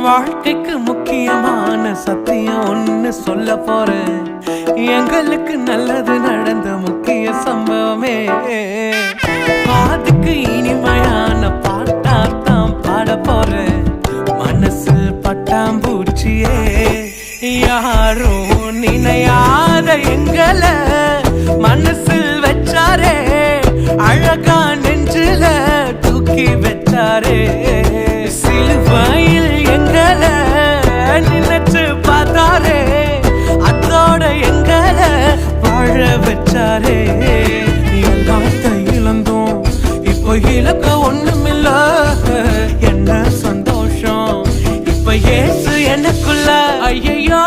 வாழ்க்கைக்கு முக்கியமான சத்தியம் ஒன்னு சொல்ல போறேன். எங்களுக்கு நல்லது நடந்த முக்கிய சம்பவமே. அதுக்கு இனிமையான பாட்டாத்தான் பாட போறேன். மனசு பட்டாம்பூச்சியே யாரும் நினையாத எங்களை மனசில் வச்சாரே. அழகா நெஞ்சில தூக்கி வச்சாரே. சிலுவையில் எங்களை நினைச்சு பார்த்தாரே. அதோட எங்களை வாழ வச்சாரே. எல்லாத்தையும் இழந்தோம், இப்போ இழக்க ஒண்ணுமில்ல. என்ன சந்தோஷம் இப்ப ஏசு எனக்குள்ள. ஐயோ